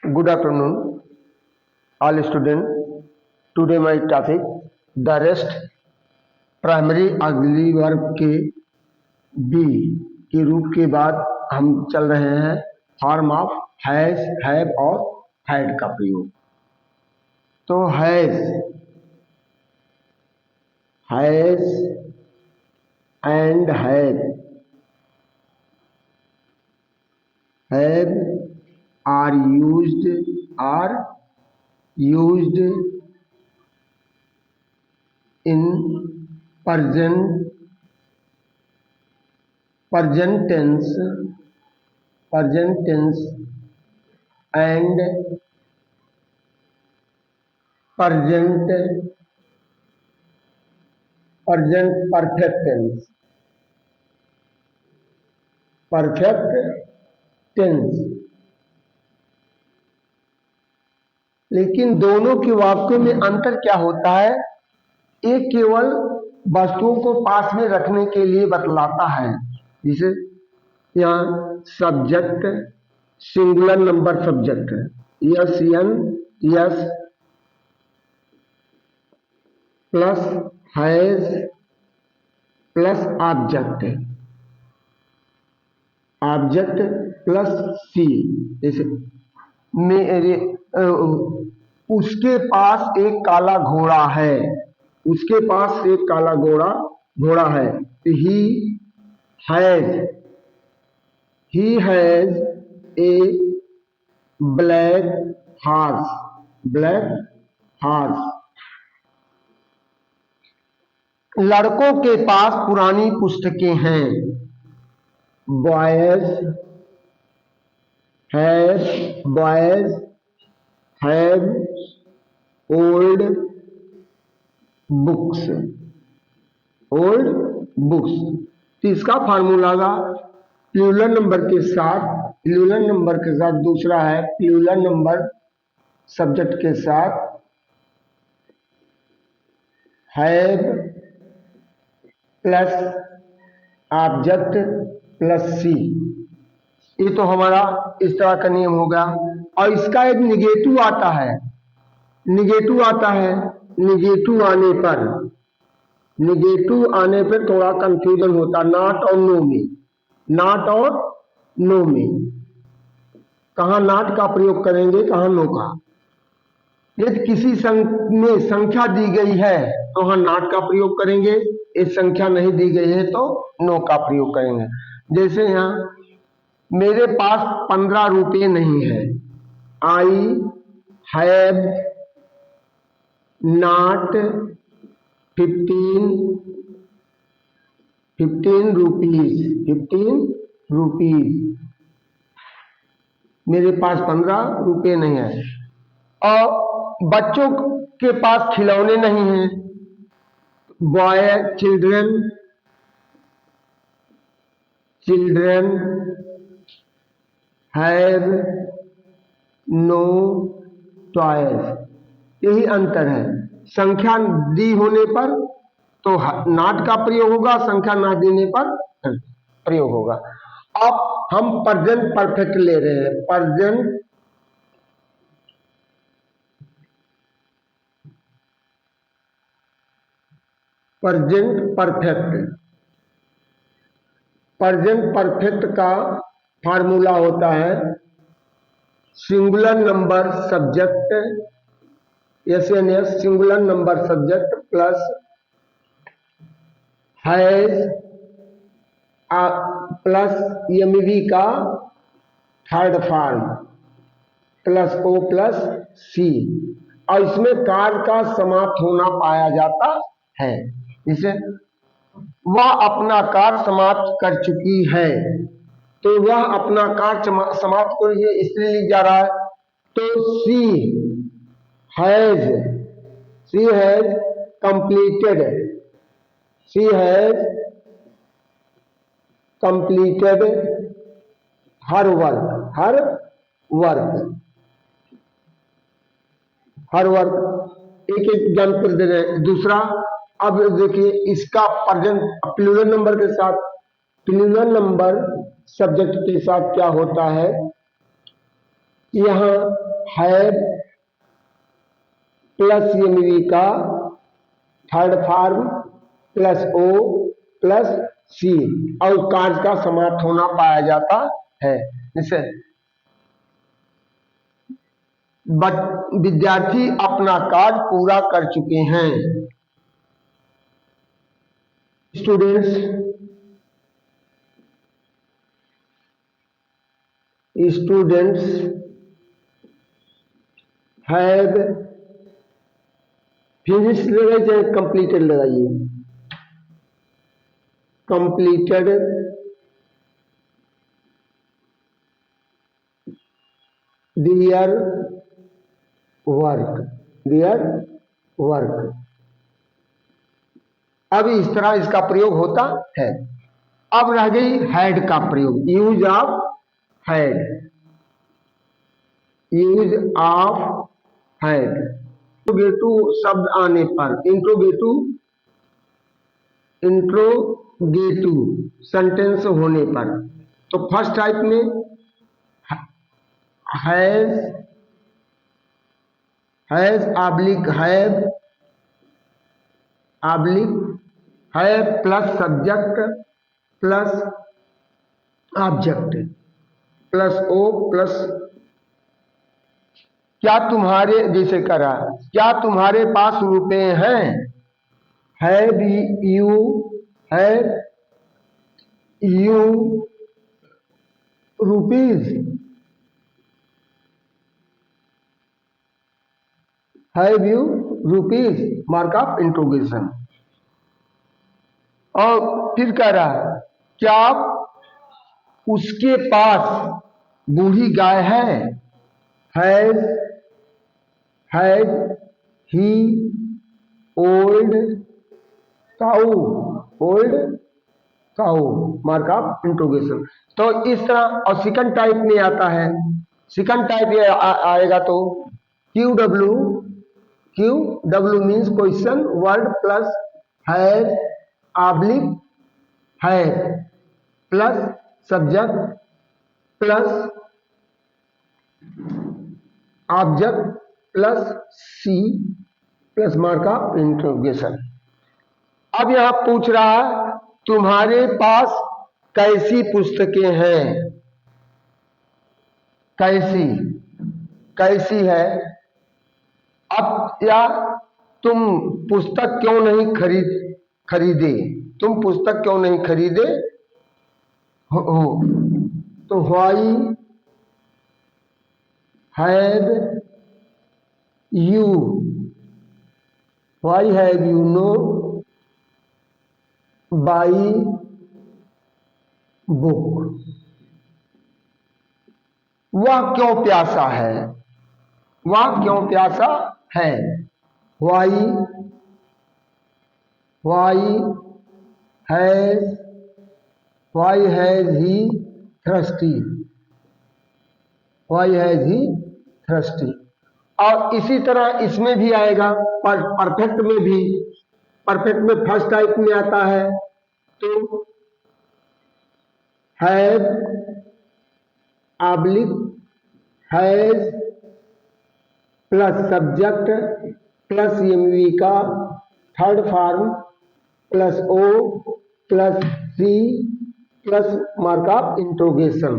Good afternoon, all students. Today my topic the rest primary auxiliary verb के B के रूप के बाद हम चल रहे हैं फॉर्म ऑफ हैज, हैव और हैड का प्रयोग। तो has and have are used in present tense and present perfect tense। लेकिन दोनों के वाक्यों में अंतर क्या होता है? एक केवल वस्तुओं को पास में रखने के लिए बतलाता है, जिसे यहाँ सब्जेक्ट सिंगुलर नंबर सब्जेक्ट है, yes plus has plus object plus C. जैसे मेरे उसके पास एक काला घोड़ा है, उसके पास एक काला घोड़ा है। He has a black horse. लड़कों के पास पुरानी पुस्तकें हैं। Boys have old books. तो इसका फार्मूला का प्लूरल नंबर के साथ दूसरा है प्लूरल नंबर सब्जेक्ट के साथ हैव प्लस ऑब्जेक्ट प्लस सी। ये तो हमारा इस तरह का नियम होगा। और इसका एक निगेटिव आता है। निगेटिव आने पर थोड़ा कंफ्यूजन होता, नॉट और नो में कहाँ नॉट का प्रयोग करेंगे, कहाँ नो का। यदि किसी में संख्या दी गई है तो वहां नॉट का प्रयोग करेंगे, यदि संख्या नहीं दी गई है तो नो का प्रयोग करेंगे। जैसे यहाँ मेरे पास 15 रुपये नहीं है। I have not 15 rupees. मेरे पास 15 रुपये नहीं है। और बच्चों के पास खिलौने नहीं हैं। Children have no toys. यही अंतर है। संख्या दी होने पर तो नॉट का प्रयोग होगा, संख्या ना देने पर प्रयोग होगा। अब हम प्रेजेंट परफेक्ट ले रहे हैं। प्रेजेंट परफेक्ट का फार्मूला होता है singular number subject singular number subject plus has plus MV का third form plus O plus C. और इसमें कार्य का समाप्त होना पाया जाता है। जिसे वह अपना कार्य समाप्त कर चुकी है, तो वह अपना कार्य समाप्त कर इसलिए लिखा जा रहा है। तो सी हैज कंप्लीटेड हर वर्क। एक एग्जाम्पल दे रहे हैं। दूसरा, अब देखिए इसका प्रेजेंट प्लूरल नंबर के साथ, प्लूरल नंबर सब्जेक्ट के साथ क्या होता है। यहाँ हैव प्लस एमवी का third form plus O plus C और कार्य का समाप्त होना पाया जाता है। जैसे विद्यार्थी अपना कार्य पूरा कर चुके हैं। स्टूडेंट्स हैव फिनिश लगाइए चाहे कंप्लीटेड लगाइए, कंप्लीटेड देयर वर्क। अब इस तरह इसका प्रयोग होता है। अब रह गई हैड का प्रयोग, यूज ऑफ हैड। इंट्रोगेटिव शब्द आने पर, इंट्रोगेटिव सेंटेंस होने पर, तो फर्स्ट टाइप में has oblique have plus subject plus object plus O plus क्या तुम्हारे, जैसे करा, क्या तुम्हारे पास रुपए हैं? Have you rupees? Have you rupees? Mark of interrogation. और फिर कह रहा है क्या उसके पास बूढ़ी गाय है? Has he old cow? Mark of interrogation. तो इस तरह, और सेकंड टाइप में आता है, सेकंड टाइप ये आएगा तो Q means question word plus has oblique has plus subject plus object plus C plus mark of interrogation. अब यहां पूछ रहा है तुम्हारे पास कैसी पुस्तकें हैं? कैसी है? अब या तुम पुस्तक क्यों नहीं खरीदे? तुम पुस्तक क्यों नहीं खरीदे हो? तो why have you know by book? वह क्यों प्यासा है? Why has he thirsty? और इसी तरह इसमें भी आएगा, परफेक्ट में भी। परफेक्ट में फर्स्ट टाइप में आता है तो have oblique has plus subject plus MV का third form plus O plus C plus mark of interrogation.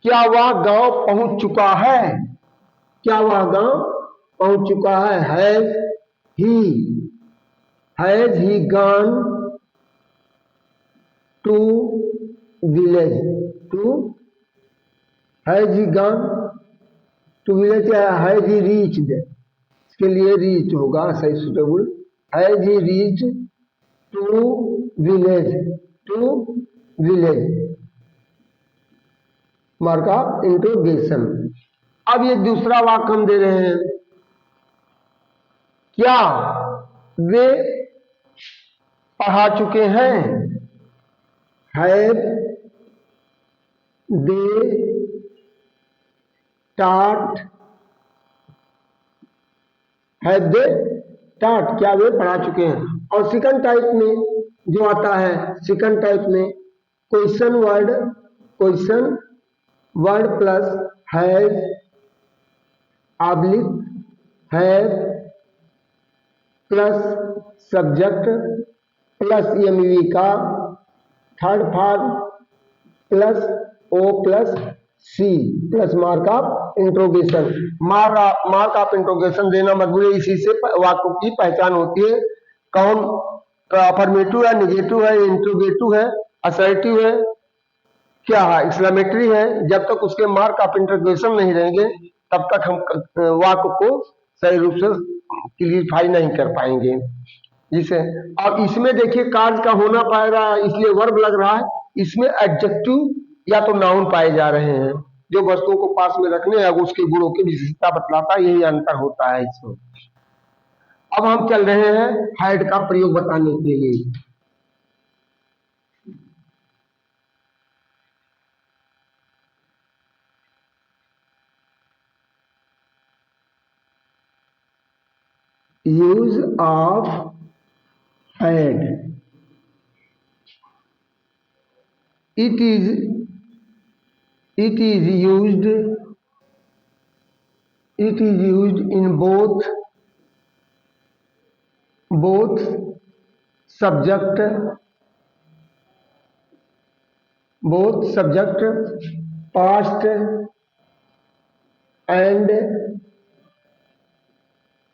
क्या वह गांव पहुंच चुका है? Has he gone to village? Has he gone to village या हैज ही रीच्ड? इसके लिए रीच होगा सही suitable. Has he reach to village mark of interrogation. अब ये दूसरा वाक्य हम दे रहे हैं, क्या वे पढ़ा चुके हैं? हैव दे टाट? क्या वे पढ़ा चुके हैं? और सेकंड टाइप में जो आता है, सेकंड टाइप में question word plus has oblique have plus subject plus MV का third form plus O plus C plus mark of interrogation. Mark of interrogation देना मजबूरी, इसी से वाक्य की पहचान होती है कौन अफर्मेटिव है, निगेटिव है, इंट्रोगेटिव है, असर्टिव है, क्या है, एक्सक्लेमेटरी है। जब तक उसके मार्क ऑफ इंट्रोगेशन नहीं रहेंगे तब तक हम वाक्य को सही रूप से क्लियरिफाई नहीं कर पाएंगे। जिसे अब इसमें देखिए कार्य का होना पाए रहा है इसलिए वर्ब लग रहा है, इसमें एडजेक्टिव या तो नाउन पाए जा रहे हैं जो वस्तुओं को पास में रखने या उसके गुणों की विशेषता बतलाता है, यही अंतर होता है इसमें। अब हम चल रहे हैं हैड का प्रयोग बताने के लिए। Use of had, it is used in both subject past and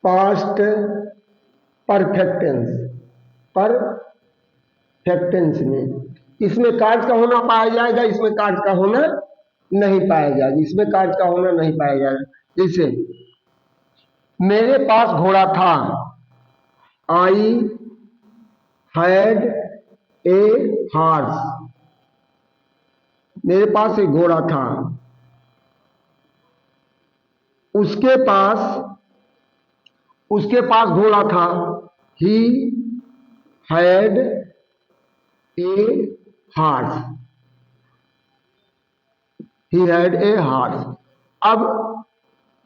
past perfect tense में। इसमें कार्य का होना पाया जाएगा, इसमें कार्य का होना नहीं पाया जाएगा, इसमें कार्य का होना नहीं पाया जाएगा। जैसे मेरे पास घोड़ा था, आई हैड ए हॉर्स, मेरे पास एक घोड़ा था। उसके पास घोड़ा था, he had a horse, he had a horse. अब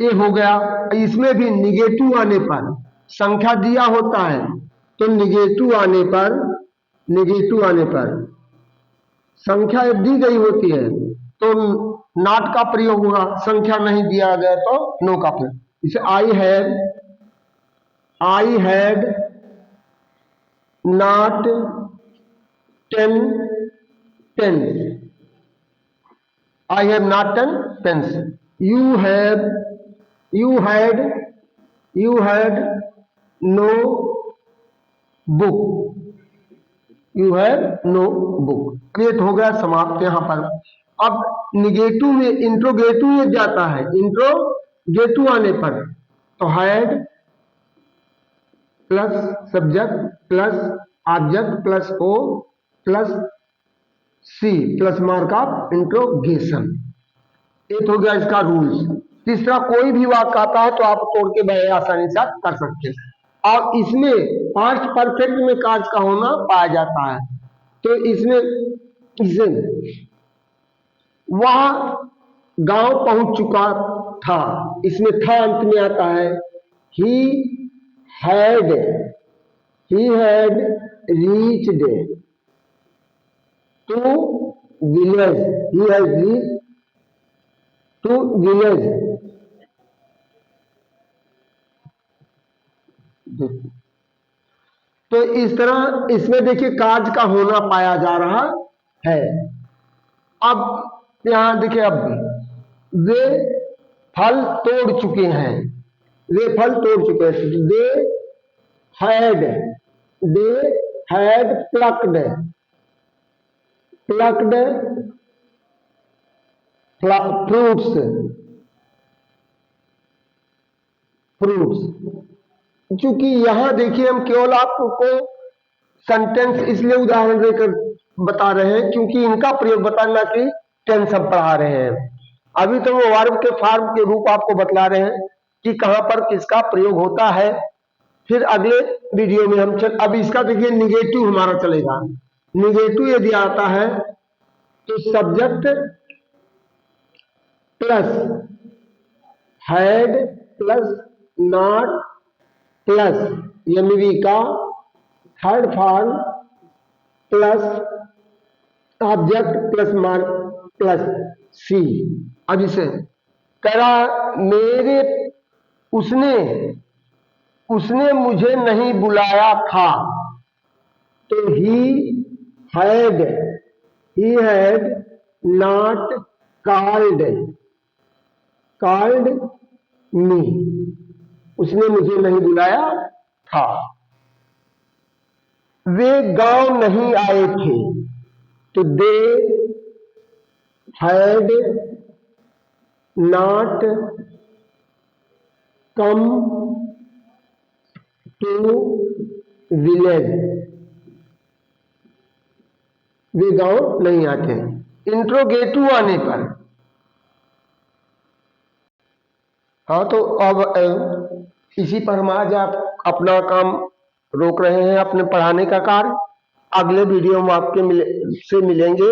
ये हो गया। इसमें भी निगेटिव आने पर संख्या दिया होता है तो निगेटिव आने पर संख्या दी गई होती है तो नॉट का प्रयोग होगा, संख्या नहीं दिया गया तो नो का प्रयोग। जैसे I had not 10 pence, I have not 10 pence. You had no book, you had no book। Create हो गया, समाप्त यहाँ पर। अब निगेटिव में इंट्रोगेटिव में जाता है, इंट्रोगेटिव आने पर तो had plus subject plus object plus O plus C plus mark of interrogation. एक हो गया इसका रूल्स। तीसरा, कोई भी वाक्य आता है तो आप तोड़ के बड़े आसानी से कर सकते हैं। और इसमें पास्ट परफेक्ट में कार्य का होना पाया जाता है तो इसमें वह गांव पहुंच चुका था, इसमें था अंत में आता है। He had reached to village, he has reached to village। तो इस तरह इसमें देखिए कार्य का होना पाया जा रहा है। अब यहां देखिए, अब वे फल तोड़ चुके हैं, दे हैड प्लक्ड फ्रूट्स। चूंकि यहां देखिए हम केवल आपको सेंटेंस इसलिए उदाहरण देकर बता रहे हैं क्योंकि इनका प्रयोग बताना कि टेंस हम पढ़ा रहे हैं। अभी तो वो वर्ब के फॉर्म के रूप आपको बतला रहे हैं कि कहां पर किसका प्रयोग होता है। फिर अगले वीडियो में हम अब इसका देखिए निगेटिव हमारा चलेगा। निगेटिव यदि आता है तो subject plus had plus not plus MV का third form plus object plus mark plus C. अब इसे कह रहा मेरे उसने मुझे नहीं बुलाया था, तो he had not called me, उसने मुझे नहीं बुलाया था। वे गांव नहीं आए थे, तो they had not come to village, वे गांव नहीं आते। इंट्रोगेटिव आने पर, हाँ, तो अब इसी पर हम आज आप अपना काम रोक रहे हैं, अपने पढ़ाने का कार्य। अगले वीडियो में से मिलेंगे।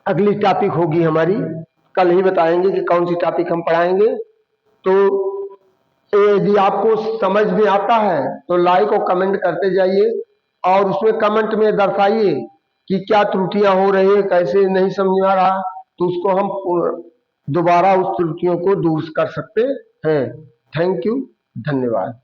अगली टॉपिक होगी हमारी, कल ही बताएंगे कि कौन सी टॉपिक हम पढ़ाएंगे। तो यदि आपको समझ में आता है तो लाइक और कमेंट करते जाइए, और उसमें कमेंट में दर्शाइए कि क्या त्रुटियां हो रही है, कैसे नहीं समझ में आ रहा, तो उसको हम दोबारा उस त्रुटियों को दूर कर सकते हैं। थैंक यू, धन्यवाद।